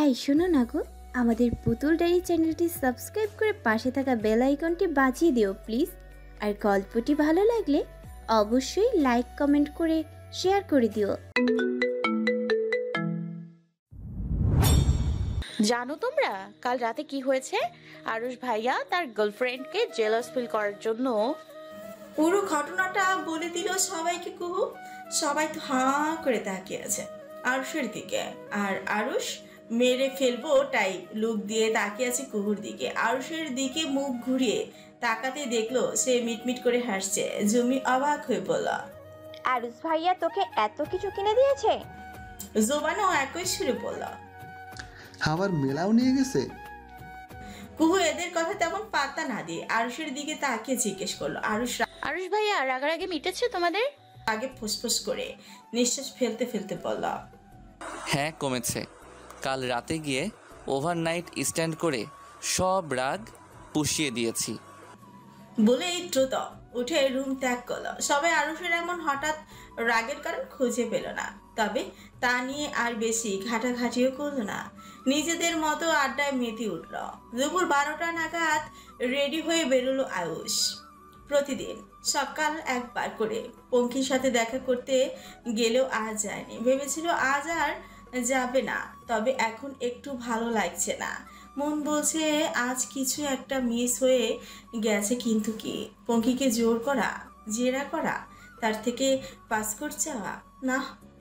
এই শোনো না গো, আমাদের পুতুল ডায়েরি চ্যানেলটি সাবস্ক্রাইব করে পাশে থাকা বেল আইকনটি বাজিয়ে দিও প্লিজ। আর গল্পটি ভালো লাগলে অবশ্যই লাইক কমেন্ট করে শেয়ার করে দিও। জানো তোমরা কাল রাতে কি হয়েছে? আরুষ ভাইয়া তার গার্লফ্রেন্ডকে জেলাস ফিল করার জন্য পুরো ঘটনাটা বলে দিল সবাইকে কুহু। সবাই তো হাঁ করে তাকিয়ে আছে আরুষের দিকে, আর আরুষ মেরে ফেলবো টাইপ লুক দিয়ে তাকিয়ে আছে কুহুর দিকে। আরুষের দিকে মুখ ঘুরিয়ে তাকাতে দেখলো সে মিটমিট করে হাসছে। জমি অবাক হয়ে বলল, আরুষ ভাইয়া তোকে এত কিছু কিনে দিয়েছে? জোবানও একই সুরে বলল, আবার মেলাও নিয়ে গেছে। কুহু এদের কথা তেমন পাত্তা না দিয়ে আরুষের দিকে তাকিয়ে জিজ্ঞেস করলো। আরুষ ভাইয়া রাগারাগি মিটেছে তোমাদের? আগে ফুসফুস করে নিঃশ্বাস ফেলতে ফেলতে বলল, হ্যাঁ কমেছে। কাল রাতে গিয়ে ওভারনাইট স্ট্যান্ড করে সব রাগ পুষিয়ে দিয়েছি। বলেই দ্রুত উঠে রুম ত্যাগ করলো। সবাই আরুষের এমন হঠাৎ রাগের কারণ খুঁজে পেল না, তবে তা নিয়ে আর বেশি ঘাটাঘাটিও করলো না। নিজেদের মতো আড্ডায় মেতে উঠল। দুপুর 12টা নাগাদ রেডি হয়ে বেরোলো আয়ুষ। প্রতিদিন সকাল একবার করে পঙ্কির সাথে দেখা করতে গেলেও আজ যায়নি। ভেবেছিল আজ আর যাবে না, তবে এখন একটু ভালো লাগছে না। মন বলছে আজ কিছু একটা মিস হয়ে গেছে। কিন্তু কি পঙ্কিকে জোর করা, জেরা করা, তার থেকে পাসপোর্ট চাওয়া? না,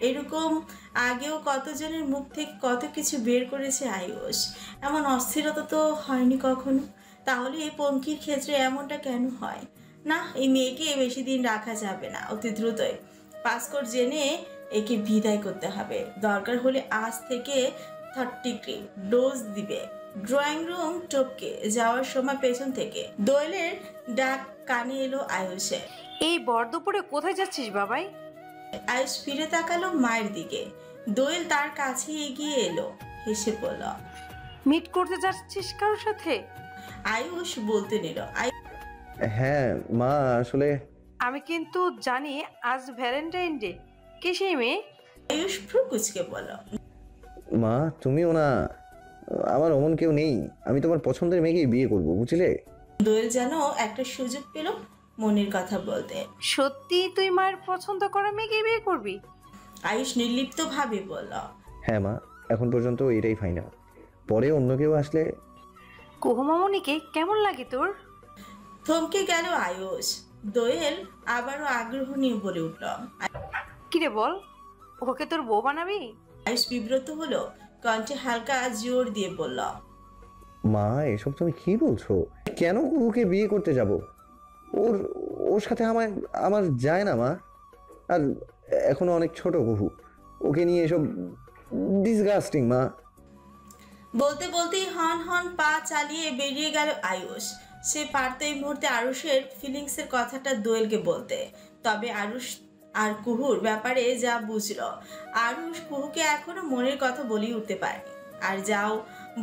এরকম আগেও কতজনের মুখ থেকে কত কিছু বের করেছে আয়ুষ। এমন অস্থিরতা তো হয়নি কখনো। তাহলে এই পঙ্কির ক্ষেত্রে এমনটা কেন হয়? না, এই মেয়েকে বেশি দিন রাখা যাবে না। অতি দ্রুতই পাসপোর্ট জেনে একে বিদায় করতে হবে। দরকার হলে আজ থেকে 30 ডোজ দিবে। ড্রয়িং রুম টপকে যাওয়ার সময় পেছন থেকে দোয়েলের ডাক কানে এলো আয়ুষে। এই বরদুপুরে কোথায় যাচ্ছিস বাবাই? আয়ুষ ফিরে তাকালো মায়ের দিকে। দোয়েল তার কাছে এগিয়ে এলো, হেসে বলল, মিট করতে যাচ্ছিস কারোর সাথে? আয়ুষ বলতে নিল, হ্যাঁ মা, আসলে আমি কিন্তু জানি আজ ভ্যালেন্টাইন ডে। কে সেই মেয়ে? আয়ুষ ভ্রুকুচকে বলল, মা তুমিও না, আমার অমন কেউ নেই। আমি তোমার পছন্দের মেয়েকেই বিয়ে করবো, বুঝলে? দোয়েল যেন একটা সুযোগ পেল মনের কথা বলতে। সত্যি তুই মায়ের পছন্দ করা মেয়েকে বিয়ে করবি? আয়ুষ নির্লিপ্ত ভাবে বলল, হ্যাঁ মা, এখন পর্যন্ত এটাই ফাইনাল। পরে অন্য কেউ আসলে। কুহু মামুনিকে কেমন লাগে তোর? থমকে গেল আয়ুষ। দোয়েল আবারও আগ্রহ নিয়ে বলে উঠল, কিরে বল, ওকে তোর বউ বানাবি? আয়ুষ বিব্রত হলো, কণ্ঠে হালকা জোর দিয়ে বলল, মা এসব তুমি কি বলছো? কেন কুহুকে বিয়ে করতে যাব? ওর ওর সাথে আমার যায় না মা। আর এখনো অনেক ছোট কুহু, ওকে নিয়ে এসব ডিসগাস্টিং মা। বলতে বলতেই হন হন পা চালিয়ে বেরিয়ে গেল আয়ুষ। সে পারত এই মুহূর্তে আরুষের ফিলিংসের কথাটা দোয়েলকে বলতে, তবে আরুষ আর কুহুর ব্যাপারে যা বুঝলো, আরুষ কুহুকে এখনো মনের কথা বলেই উঠতে পারেনি। আর যাও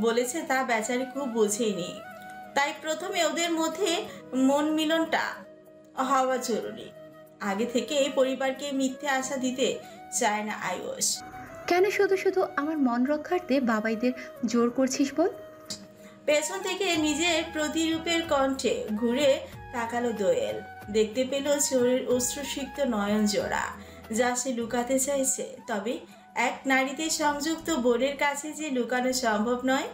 বলেছে তা বেচারি কুহু বোঝেইনি। তাই প্রথমে ওদের মধ্যে মন মিলনটা হওয়া জরুরি। আগে থেকে এই পরিবারকে মিথ্যে আশা দিতে চায় না আয়ুষ। কেন শুধু শুধু আমার মন রক্ষার্থে বাবাইদের জোর করছিস বল? পেছন থেকে নিজের প্রতিরূপের কণ্ঠে ঘুরে তাকালো দোয়েল। দেখতে পেল চোরের অশ্রুসিক্ত নয়ন জোড়া, যা সে লুকাতে চাইছে। তবে এক নারীতে সংযুক্ত বোনের কাছে যে লুকানো সম্ভব নয়।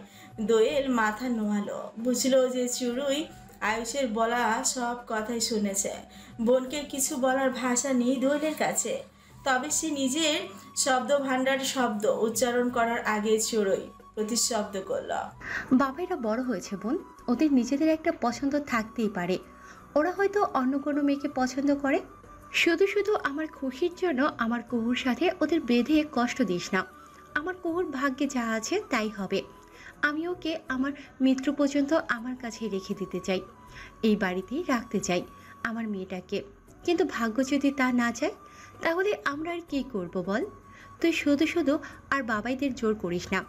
দোয়েল মাথা নোয়ালো, বুঝলো যে চুরুই আয়ুষের বলা সব কথাই শুনেছে। বোনকে কিছু বলার ভাষা নেই দোয়েলের কাছে। তবে সে নিজের শব্দ ভাণ্ডার শব্দ উচ্চারণ করার আগে চুরুই প্রতিশব্দ করল, বাবাইরা বড় হয়েছে বোন, ওদের নিজেদের একটা পছন্দ থাকতেই পারে। ওরা হয়তো অন্য কোনো মেয়েকে পছন্দ করে। শুধু শুধু আমার খুশির জন্য আমার কুহুর সাথে ওদের বেঁধে কষ্ট দিস না। আমার কুহুর ভাগ্যে যা আছে তাই হবে। আমি ওকে আমার মৃত্যু পর্যন্ত আমার কাছে রেখে দিতে চাই, এই বাড়িতেই রাখতে চাই আমার মেয়েটাকে। কিন্তু ভাগ্য যদি তা না চায়, তাহলে আমরা আর কী করব বল? তুই শুধু শুধু আর বাবাইদের জোর করিস না।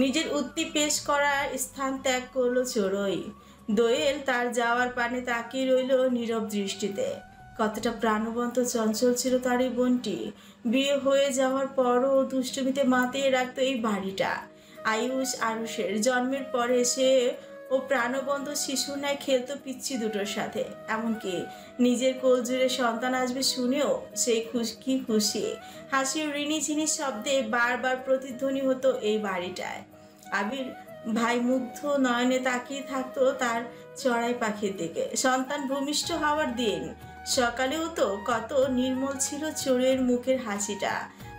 নিজের উক্তি পেশ করার স্থান ত্যাগ করলো চোরই। দোয়েল তার যাওয়ার পানে তাকিয়ে রইল নীরব দৃষ্টিতে। কতটা প্রাণবন্ত চঞ্চল ছিল তার এই বোনটি। বিয়ে হয়ে যাওয়ার পরও দুষ্টুমিতে মাতিয়ে রাখতো এই বাড়িটা। আয়ুষ আরুষের জন্মের পরে সে ও প্রাণবন্ত শিশুর ন্যায় খেলতো পিচ্ছি দুটোর সাথে। এমনকি নিজের কোল জুড়ে সন্তান আসবে শুনেও সেই খুশি হাসির ঋণী ঝিনি শব্দে বারবার প্রতিধ্বনি হতো এই বাড়িটায়। আবির ভাই মুগ্ধ নয়নে তাকিয়ে থাকতো তার চড়াই পাখির দিকে। সন্তান ভূমিষ্ঠ হওয়ার দিন সকালেও তো কত নির্মল ছিল চোরের মুখের হাসিটা।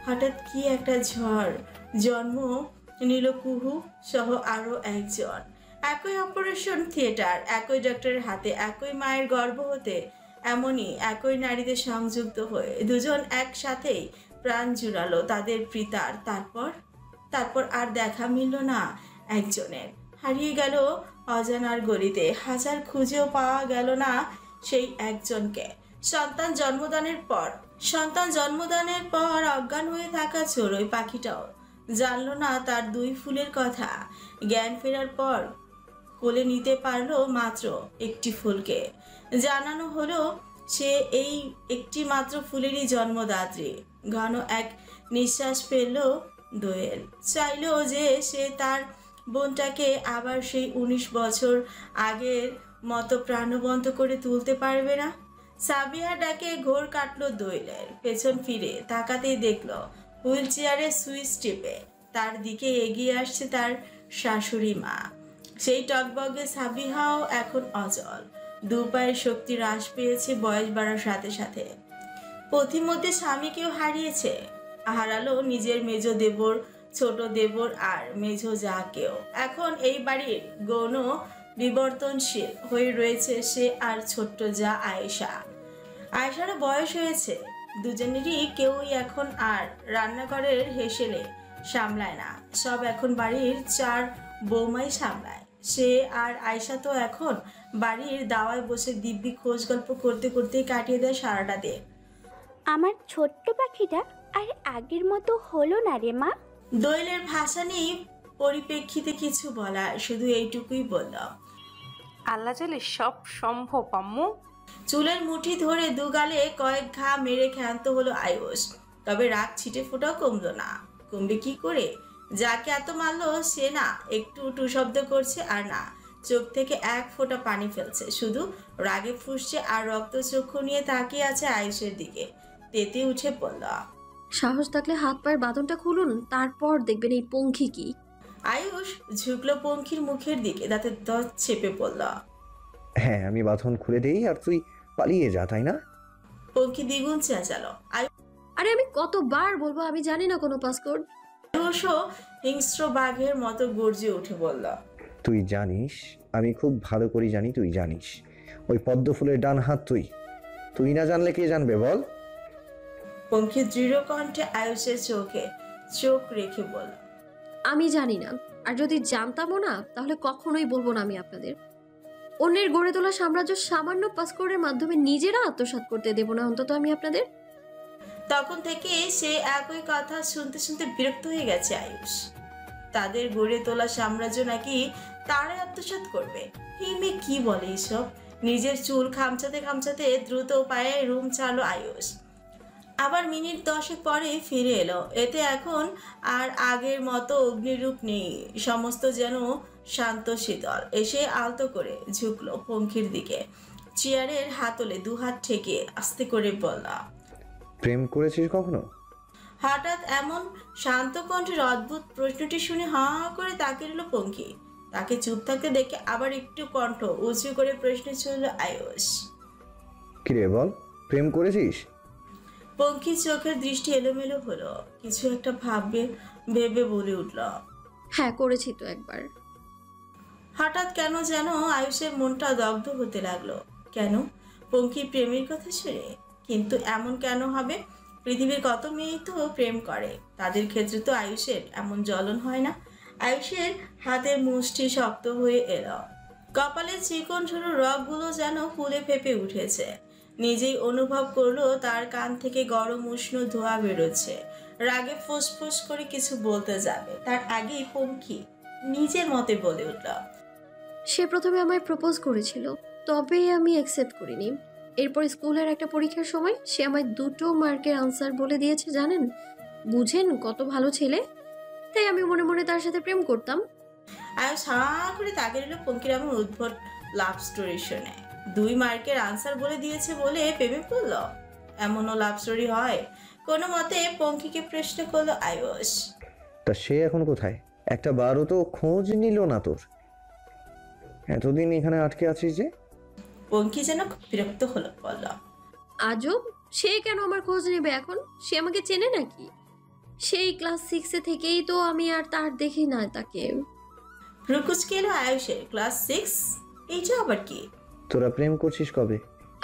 হঠাৎ কি একটা ঝড় জন্ম নিল কুহু সহ আরো একজন। একই অপারেশন থিয়েটার, একই ডক্টরের হাতে, একই মায়ের গর্ভ হতে, এমনই একই নারীতে সংযুক্ত হয়ে দুজন একসাথেই প্রাণ জুড়ালো তাদের পিতার। তারপর আর দেখা মিলল না একজনের। হারিয়ে গেল অজানার গলিতে, হাজার খুঁজেও পাওয়া গেল না সেই একজনকে। সন্তান জন্মদানের পর অজ্ঞান হয়ে থাকা চড়ুই পাখিটাও জানলো না তার দুই ফুলের কথা। জ্ঞান ফেরার পর কোলে নিতে পারলো মাত্র একটি ফুলকে। জানানো হলো সে এই একটি মাত্র ফুলেরই জন্মদাত্রী। ঘন এক নিঃশ্বাস ফেলল দোয়েল। চাইলো যে সে তার বোনটাকে আবার সেই 19 বছর আগের মতো প্রাণবন্ত করে তুলতে পারবে না। সাবিয়া ডাকে ঘোর কাটলো দোয়েলের। পেছন ফিরে তাকাতেই দেখলো হুইল চেয়ারে সুইচ টিপে তার দিকে এগিয়ে আসছে তার শাশুড়ি মা। সেই টকবগে সাবিহাও এখন অচল। দু পায়ের শক্তি হ্রাস পেয়েছে বয়স বাড়ার সাথে সাথে। পথিমধ্যে স্বামীকেও হারিয়েছে, হারালো নিজের মেজ দেবর, ছোট দেবর আর মেজ জাকেও। এখন এই বাড়ির গৌণ বিবর্তনশীল হয়ে রয়েছে সে আর ছোট্ট যা আয়েশারও বয়স হয়েছে। দুজনেরই কেউই এখন আর রান্নাঘরের হেসেলে সামলায় না, সব এখন বাড়ির 4 বৌমাই সামলায়। সে আর আয়েশা তো এখন বাড়ির দাওয়ায় বসে দিব্যি খোঁজ গল্প করতে করতেই কাটিয়ে দেয় সারাটা দিন। আমার ছোট্ট পাখিটা আর আগের মতো হলো না রে মা। দোয়েলের ভাষা নেই পরিপ্রেক্ষিতে কিছু বলা, শুধু এইটুকুই বলল, আল্লাহ চাইলে সব সম্ভব আম্মু। চুলের মুঠি ধরে দুগালে কয়েক ঘা মেরে ক্ষান্ত হলো আয়ুষ। তবে রাগ ছিটে ফোটাও কমলো না। কমবে কি করে? যাকে এত মারলো সে না একটু টু শব্দ করছে আর না চোখ থেকে এক ফোঁটা পানি ফেলছে, শুধু রাগে ফুঁসছে আর রক্ত চক্ষু নিয়ে তাকিয়ে আছে আয়ুষের দিকে। তেতে উঠে পড়ল, সাহস থাকলে হাত পায়ের বাঁধনটা খুলুন, তারপর দেখবেন এই পঙ্খী কি। আয়ুষ ঝুঁকলো পঙ্খির মুখের দিকে, দাঁতে দাঁত চেপে পড়ল। হ্যাঁ, আমি বাঁধন খুলে দেই আর তুই পালিয়ে যা, তাই না? পঙ্খি দ্বিগুণ চেঁচালো। আরে আমি কতবার বলবো আমি জানি না কোনো পাসকোড। আয়ুষও হিংস্র বাঘের মতো গর্জে উঠে বলল, তুই জানিস, আমি খুব ভালো করে জানি তুই জানিস। ওই পদ্ম ফুলের ডান হাত তুই না জানলে কে জানবে বল? পঙ্খি দৃঢ় কণ্ঠে আয়ুষের চোখে চোখ রেখে বলল, আমি জানি না, আর যদি জানতামও না তাহলে কখনোই বলবো না আমি আপনাদের। অন্যের গড়ে তোলা সাম্রাজ্য সামান্য পাসকোডের মাধ্যমে নিজেরা আত্মসাৎ করতে দেব না অন্তত আমি আপনাদের। তখন থেকে সে একই কথা শুনতে শুনতে বিরক্ত হয়ে গেছে আয়ুষ। তাদের গড়ে তোলা সাম্রাজ্য নাকি তারাই আত্মসাৎ করবে? হিমে কি বলে এসব? নিজের চুল খামচাতে খামচাতে দ্রুত পায়ে রুম ছাড়লো আয়ুষ। আবার মিনিট 10 পরে ফিরে এলো। এতে এখন আর আগের মতো অগ্নিরূপ নেই, সমস্ত যেন শান্ত শীতল। এসে আলতো করে ঝুঁকলো পঙ্খির দিকে, চেয়ারের হাতলে 2 হাত ঠেকিয়ে আস্তে করে বলল, প্রেম করেছিস কখনো? হঠাৎ এমন শান্ত কণ্ঠের অদ্ভুত প্রশ্নটি শুনে হা করে তাকিয়ে রইল পঙ্খি। তাকে চুপ থাকতে দেখে আবার একটু কণ্ঠ উঁচু করে প্রশ্ন ছুড়ল আয়ুষ, কিরে বল, প্রেম করেছিস? পঙ্খি চোখের দৃষ্টি এলোমেলো হলো, কিছু একটা ভেবে বলে উঠল, হ্যাঁ করেছি তো একবার। হঠাৎ কেন যেন আয়ুষের মনটা দগ্ধ হতে লাগলো। কেন? পঙ্খি প্রেমের কথা শুনে? কিন্তু এমন কেন হবে? পৃথিবীর কত মেয়েই তো প্রেম করে, তাদের ক্ষেত্রে তো আয়ুষের এমন জ্বলন হয় না। আয়ুষের হাতের মুষ্টি শক্ত হয়ে এলো, কপালের চিকন সরু রগগুলো যেন ফুলে ফেপে উঠেছে। নিজেই অনুভব করলো তার কান থেকে গরম উষ্ণ ধোঁয়া বেরোচ্ছে। রাগে ফুসফুস করে কিছু বলতে যাবে, তার আগেই পঙ্খি নিজের মতে বলে উঠল, সে প্রথমে আমায় প্রপোজ করেছিল, তবে আমি অ্যাকসেপ্ট করিনি। এরপর স্কুলের একটা পরীক্ষার সময় সে আমায় 2 মার্কের আনসার বলে দিয়েছে জানেন। বুঝেন কত ভালো ছেলে। তাই আমি মনে মনে তার সাথে প্রেম করতাম। আয়ুষ হা করে তাকে নিল পঙ্কির এমন উদ্ভট লাভ স্টোরি শুনে। 2 মার্কের আনসার বলে দিয়েছে বলে প্রেমে পড়ল? এমনও লাভ স্টোরি হয়? কোনো মতে পঙ্কিকে প্রশ্ন করলো আয়ুষ। তা সে এখন কোথায়? একটা বারও তো খোঁজ নিল না তোর। এতদিন এখানে আটকে আছিস যে? পঙ্কি যেন খুব বিরক্ত হলো, বলল। আজব, সে কেন আমার খোঁজ নেবে এখন? সে আমাকে চেনে নাকি? সেই ক্লাস 6 থেকেই তো আমি আর তার দেখি না তাকে। রুকুচকে এলো আয়ুষের। ক্লাস 6? এইটা আবার কি? তোরা প্রেম করছিস কবে?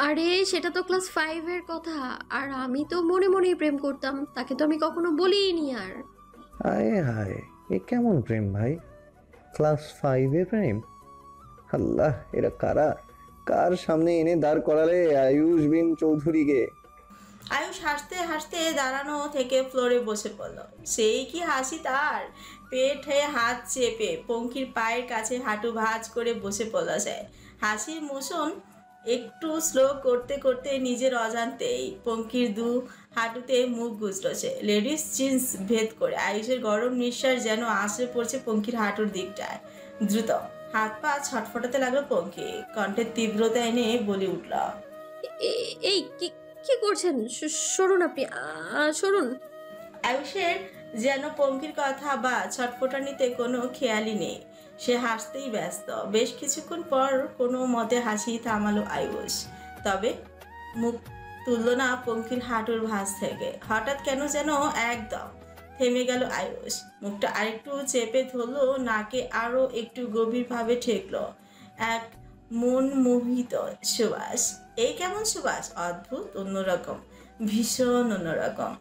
আরে সেটা তো ক্লাস 5 এর কথা। আর আমি তো মনে মনেই প্রেম করতাম, তাকে তো আমি কখনো বলিনি। আর হায় হায়, এ কেমন প্রেম ভাই? ক্লাস 5-এ প্রেম? আল্লাহ, এরা কারা? কার সামনে এনে দাঁড় করালে আয়ুষ বিন চৌধুরীকে? আয়ুষ হাসতে হাসতে দাঁড়ানো থেকে ফ্লোরে বসে পড়ল। সেই কি হাসি তার! পেটে হাত চেপে পঙ্কির পায়ের কাছে হাঁটু ভাঁজ করে বসে পড়ল সে। হাসির মোশন একটু স্লো করতে করতে নিজের অজান্তেই পঙ্কির 2 হাঁটুতে মুখ গুজল সে। লেডিস জিন্স ভেদ করে আয়ুষের গরম নিঃশ্বাস যেন আশ্রে পড়ছে পঙ্কির হাঁটুর দিকটায়। দ্রুত হাত পা ছটফটাতে লাগলো পঙ্কি। কণ্ঠের তীব্রতা এনে বলে উঠল, এই কি কি করছেন? সরুন আপনি, সরুন। আয়ুষের যেন পঙ্কির কথা বা ছটফটানিতে কোনো খেয়ালই নেই। সে হাসতেই ব্যস্ত। বেশ কিছুক্ষণ পর কোনো মতে হাসি থামালো আয়ুষ। তবে মুখ তুলল না পঙ্কির হাঁটুর ভাঁজ থেকে। হঠাৎ কেন যেন একদম থেমে গেল আয়ুষ। মুখটা আরেকটু চেপে ধরলো, নাকে আরো একটু গভীরভাবে ঠেকলো এক মন মোহিত সুবাস। এই কেমন সুবাস! অদ্ভুত, অন্যরকম, ভীষণ অন্যরকম।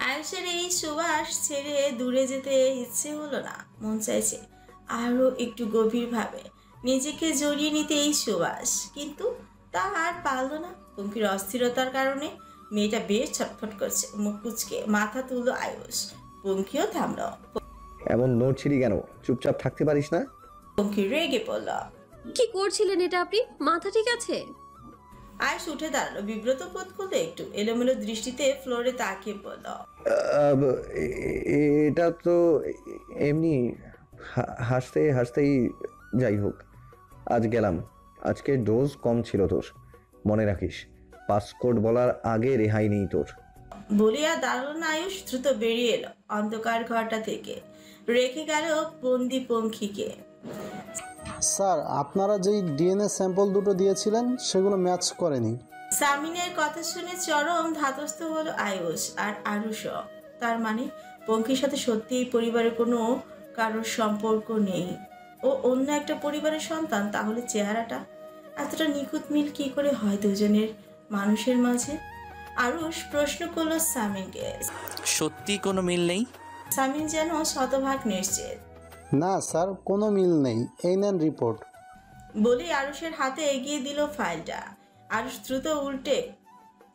আয়ুষের এই সুবাস ছেড়ে দূরে যেতে ইচ্ছে হলো না। মন চাইছে আরো একটু গভীরভাবে নিজেকে জড়িয়ে নিতে এই সুবাস, কিন্তু তা আর পারল না। পঙ্কির অস্থিরতার কারণে মেয়েটা বেশ ছটফট করছে। মুখ কুচকে মাথা তুললো আয়ুষ। পঙ্কিও থামলো। এমন নড়ছিলি কেন? চুপচাপ থাকতে পারিস না? পঙ্কি রেগে পড়ল। কি করছিলেন এটা আপনি? মাথা ঠিক আছে? আয়ুষ উঠে দাঁড়ালো। বিব্রত বোধ করলো একটু। এলোমেলো দৃষ্টিতে ফ্লোরে তাকিয়ে পড়ল। এটা তো এমনি হাসতে হাসতেই। যাই হোক, আজ গেলাম। আজকে ডোজ কম ছিল তোর, মনে রাখিস। পাসকোড বলার আগে রেহাই নেই তোর। বলিয়া দাঁড়ালো না আয়ুষ। দ্রুত বেরিয়ে এলো অন্ধকার ঘরটা থেকে। রেখে গেল বন্দি পঙ্খিকে। স্যার, আপনারা যেই ডিএনএ স্যাম্পল দুটো দিয়েছিলেন সেগুলো ম্যাচ করেনি। সামিনের কথা শুনে চরম ধাতস্থ হলো আয়ুষ আর আরুষও। তার মানে পঙ্কির সাথে সত্যিই পরিবারের কোনো কারোর সম্পর্ক নেই। ও অন্য একটা পরিবারের সন্তান। তাহলে চেহারাটা এতটা নিখুঁত মিল কি করে হয় দুজনের মানুষের মাঝে? আরুষ প্রশ্ন করলো সামিনকে। সত্যি কোনো মিল নেই? সামিন যেন শতভাগ নিশ্চিত। না স্যার, কোনো মিল নেই। এই নেন রিপোর্ট। বলে আরুষের হাতে এগিয়ে দিল ফাইলটা। আরুষ দ্রুত উল্টে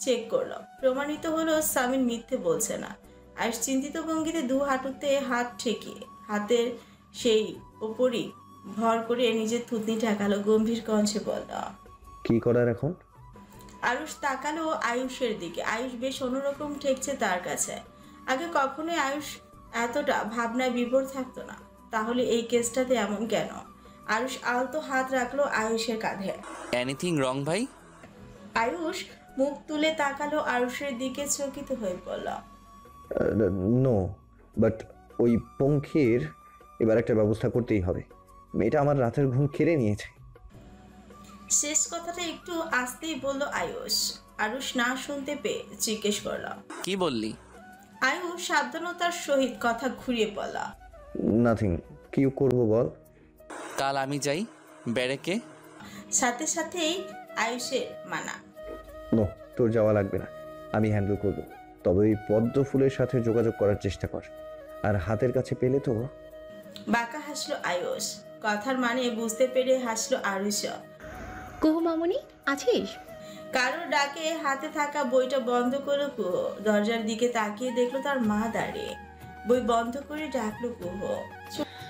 চেক করলো। প্রমাণিত হলো সামিন মিথ্যে বলছে না। আয়ুষ চিন্তিত ভঙ্গিতে 2 হাঁটুতে হাত ঠেকিয়ে হাতের সেই ওপরই ভর করে নিজের থুতনি ঠেকালো। গম্ভীর কণ্ঠে বলল, কি করার এখন? আরুষ তাকালো আয়ুষের দিকে। আয়ুষ বেশ অন্যরকম ঠেকছে তার কাছে। আগে কখনোই আয়ুষ এতটা ভাবনায় বিভোর থাকতো না। তাহলে এই কেসটাতে এমন কেন? আয়ুষ আলতো হাত রাখলো আয়ুষের কাঁধে। এনিথিং রং ভাই? আয়ুষ মুখ তুলে তাকালো আরুষের দিকে, চকিত হয়ে পড়ল। নো, বাট ওই পঙ্খির এবার একটা ব্যবস্থা করতেই হবে। মেয়েটা আমার রাতের ঘুম কেড়ে নিয়েছে। শেষ কথাটা একটু আস্তেই বলল আয়ুষ। আরুষ না শুনতে পেয়ে জিজ্ঞেস করল, কি বললি? আয়ুষ সাবধানতার সহিত কথা ঘুরিয়ে বলা, নাথিং। কি করবো বল? কাল আমি যাই ব্যারেকে। সাথে সাথেই আয়ুষের মানা। নো, তোর যাওয়া লাগবে না, আমি হ্যান্ডেল করব। তবে ওই পদ্ম ফুলের সাথে যোগাযোগ করার চেষ্টা কর। আর হাতের কাছে পেলে তো। বাঁকা হাসলো আয়ুষ। কথার মানে বুঝতে পেরে হাসলো আরুষ। কুহু মামনি আছিস? কারোর ডাকে হাতে থাকা বইটা বন্ধ করলো কুহু। দরজার দিকে তাকিয়ে দেখলো তার মা দাঁড়িয়ে। বই বন্ধ করে ডাকলো কুহু।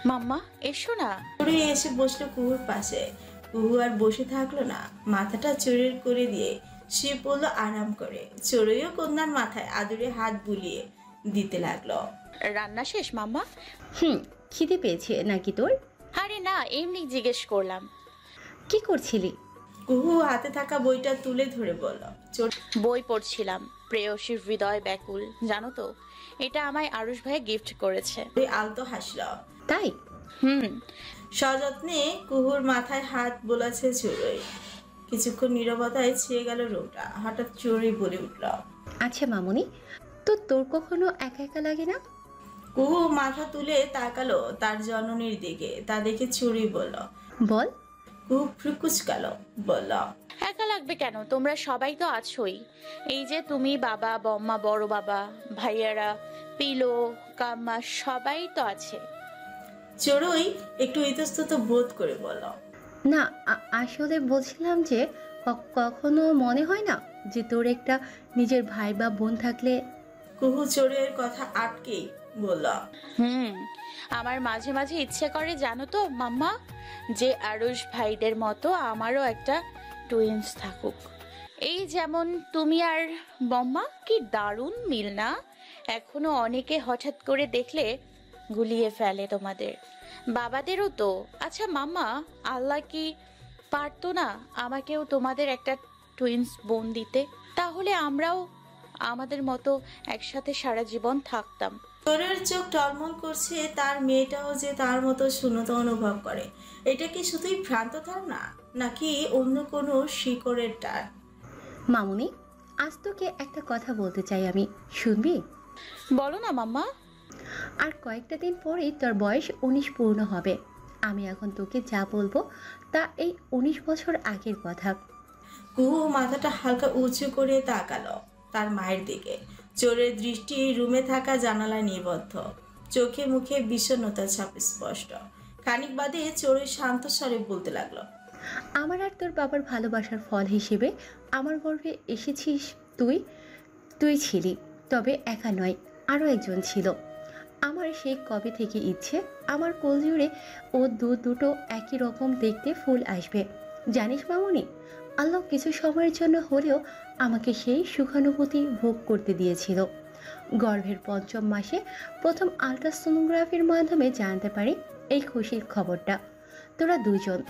মাম্মা এসো না। চড়ুই এসে বসলো কুহুর পাশে। কুহু আর বসে থাকলো না। মাথাটা চড়ুইয়ের করে দিয়ে শুয়ে পড়লো আরাম করে। চড়ুইও কন্যার মাথায় আদুরে হাত বুলিয়ে দিতে লাগলো। রান্না শেষ মাম্মা? খিদে পেয়েছে নাকি তোর? আরে না, এমনি জিজ্ঞেস করলাম। কি করছিলি? কুহু হাতে থাকা বইটা তুলে ধরে বলল। বই পড়ছিলাম, প্রেয়সীর হৃদয় ব্যাকুল। জানো তো, এটা আমায় আরুষ ভাই গিফট করেছে। আলতো হাসল। তাই? সযত্নে কুহুর মাথায় হাত বোলাচ্ছে চড়ুই। কিছুক্ষণ নীরবতায় ছেয়ে গেল রুমটা। হঠাৎ চড়ুই বলে উঠল, আচ্ছা মামুনি, তো তোর কখনো একা একা লাগে না? কুহু মাথা তুলে তাকালো তার জননীর দিকে। তা দেখে চড়ুই বলল, বল। কুহু ফ্রুকুচকাল, বলল, একা লাগবে কেন? তোমরা সবাই তো আছোই। এই যে তুমি, বাবা, বম্মা, বড় বাবা, ভাইয়ারা, পিলো, কাম্মা, সবাই তো আছে। চড়ুই একটু ইতস্তত বোধ করে বলল, না, আসলে বলছিলাম যে কখনো মনে হয় না যে তোর একটা নিজের ভাই বা বোন থাকলে। কুহু চড়ুইয়ের কথা আটকেই বলল, আমার মাঝে মাঝে ইচ্ছে করে জানো তো মাম্মা, যে আরুষ ভাইদের মতো আমারও একটা টুইন্স থাকুক। এই যেমন তুমি আর বম্মা, কি দারুণ মিল না? এখনো অনেকে হঠাৎ করে দেখলে গুলিয়ে ফেলে তোমাদের বাবাদেরও তো। আচ্ছা মাম্মা, আল্লাহ কি পারতো না আমাকেও তোমাদের একটা টুইন্স বোন দিতে? তাহলে আমরাও আমাদের মতো একসাথে সারা জীবন থাকতাম। চড়ুইয়ের চোখ টলমল করছে। তার মেয়েটাও যে তার মতো শূন্যতা অনুভব করে। এটা কি শুধুই ভ্রান্ত ধারণা, নাকি অন্য কোনো শিকড়ের টান? মামুনি, আজ তোকে একটা কথা বলতে চাই আমি, শুনবি? বলো না মাম্মা। আর কয়েকটা দিন পরেই তোর বয়স 19 পূর্ণ হবে। আমি এখন তোকে যা বলবো তা এই 19 বছর আগের কথা। কুহু মাথাটা হালকা উঁচু করে তাকালো তার মায়ের দিকে। চোরের দৃষ্টি রুমে থাকা জানালায় নিবদ্ধ। চোখে মুখে বিষণ্ণতার ছাপ স্পষ্ট। খানিক বাদে চোরের শান্ত স্বরে বলতে লাগলো, আমার আর তোর বাবার ভালোবাসার ফল হিসেবে আমার গর্ভে এসেছিস তুই। তুই ছিলি, তবে একা নয়, আরও একজন ছিল। আমার সেই কবে থেকে ইচ্ছে আমার কোল জুড়ে ও দুটো একই রকম দেখতে ফুল আসবে। জানিস মামুনি, আল্লাহ কিছু সময়ের জন্য হলেও আমাকে সেই সুখানুভূতি ভোগ করতে দিয়েছিল। গর্ভের 5ম মাসে প্রথম আলট্রাসোনোগ্রাফির মাধ্যমে জানতে পারি এই খুশির খবরটা। তোরা দুজন।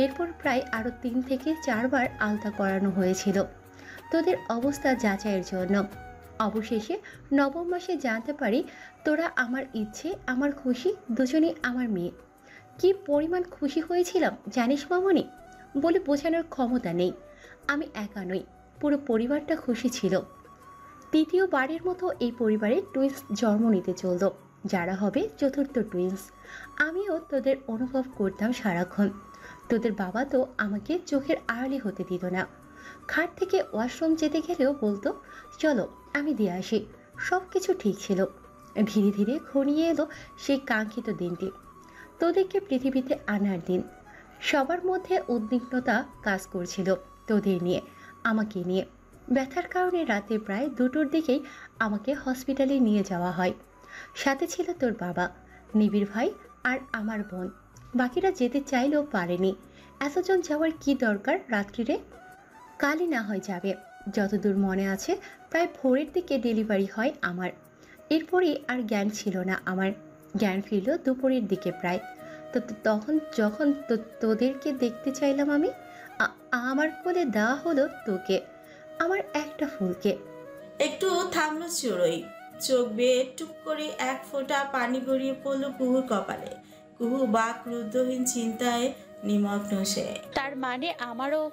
এরপর প্রায় আরও 3 থেকে 4 বার আলতা করানো হয়েছিল তোদের অবস্থা যাচাইয়ের জন্য। অবশেষে 9ম মাসে জানতে পারি তোরা আমার ইচ্ছে আমার খুশি দুজনেই আমার মেয়ে। কি পরিমাণ খুশি হয়েছিলাম জানিস মামনি, বলে বোঝানোর ক্ষমতা নেই। আমি একা নই, পুরো পরিবারটা খুশি ছিল। 3য়বারের মতো এই পরিবারে টুইন্স জন্ম নিতে চলল, যারা হবে 4র্থ টুইন্স। আমিও তোদের অনুভব করতাম সারাক্ষণ। তোদের বাবা তো আমাকে চোখের আড়ালে হতে দিত না। খাট থেকে ওয়াশরুম যেতে গেলেও বলতো, চলো আমি দিয়ে আসি। সব কিছু ঠিক ছিল। ধীরে ধীরে ঘনিয়ে এলো সেই কাঙ্ক্ষিত দিনটি, তোদেরকে পৃথিবীতে আনার দিন। সবার মধ্যে উদ্বিগ্নতা কাজ করছিল তোদের নিয়ে, আমাকে নিয়ে। ব্যথার কারণে রাতে প্রায় 2টোর দিকেই আমাকে হসপিটালে নিয়ে যাওয়া হয়। সাথে ছিল তোর বাবা, নিবিড় ভাই আর আমার বোন। বাকিরা যেতে চাইলেও পারেনি। এতজন যাওয়ার কি দরকার রাত্রিরে? কালই না হয় যাবে। যতদূর মনে আছে প্রায় ভোরের দিকে ডেলিভারি হয় আমার। এরপরেই আর জ্ঞান ছিল না আমার। জ্ঞান ফিরল দুপুরের দিকে প্রায়। তো তখন যখন তোদেরকে দেখতে চাইলাম আমি, আমার কোলে দেওয়া হলো তোকে, আমার একটা ফুলকে। একটু থামলো চড়ুই। চোখ বেয়ে টুক করে এক ফোঁটা পানি গড়িয়ে পড়লো কুহুর কপালে। কুহু বাক রুদ্ধহীন চিন্তায় নিমগ্ন সে। তার মানে আমারও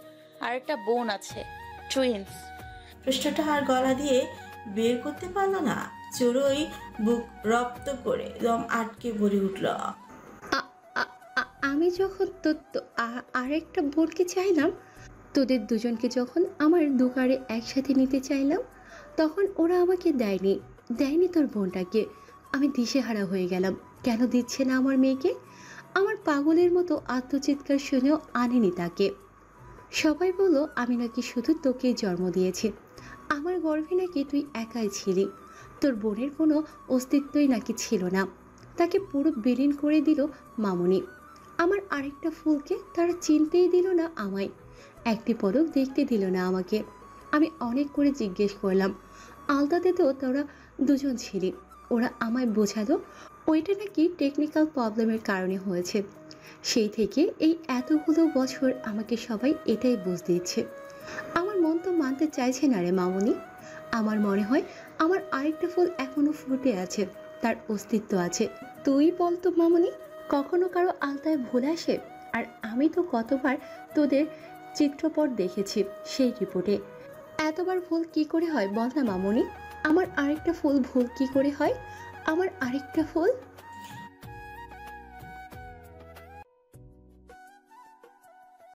আর একটা বোন আছে, টুইন্স। পৃষ্ঠটা আর গলা দিয়ে বের করতে পারলো না। চড়ুই বুক রপ্ত করে দম আটকে বলে উঠল, আমি যখন আরেকটা বোনকে চাইলাম, তোদের দুজনকে যখন আমার দুকারে একসাথে নিতে চাইলাম, তখন ওরা আমাকে দেয়নি তোর বোনটাকে। আমি দিশেহারা হয়ে গেলাম, কেন দিচ্ছে না আমার মেয়েকে? আমার পাগলের মতো আত্মচিৎকার শুনেও আনেনি তাকে। সবাই বলল আমি নাকি শুধু তোকেই জন্ম দিয়েছি, আমার গর্ভে নাকি তুই একাই ছিলি, তোর বোনের কোনো অস্তিত্বই নাকি ছিল না। তাকে পুরো বিলীন করে দিল মামুনি। আমার আরেকটা ফুলকে তারা চিনতেই দিল না আমায়, একটি পলক দেখতে দিল না আমাকে। আমি অনেক করে জিজ্ঞেস করলাম, আলতাতে তো তোরা দুজন ছিলি, ওরা আমায় বোঝালো ওইটা নাকি টেকনিক্যাল প্রবলেমের কারণে হয়েছে। সেই থেকে এই এতগুলো বছর আমাকে সবাই এটাই বুঝ দিচ্ছে। আমার মন তো মানতে চাইছে না রে মামুনি। আমার মনে হয় আমার আরেকটা ফুল এখনো ফুটে আছে, তার অস্তিত্ব আছে। তুই বল তো মামুনি, কখনো কারো আলতায় ভুল আসে? আর আমি তো কতবার তোদের চিত্রপট দেখেছি, সেই রিপোর্টে এতবার ভুল কি করে হয় বল না মামুনি? আমার আরেকটা ফুল ভুল কি করে হয়? আমার আরেকটা ফুল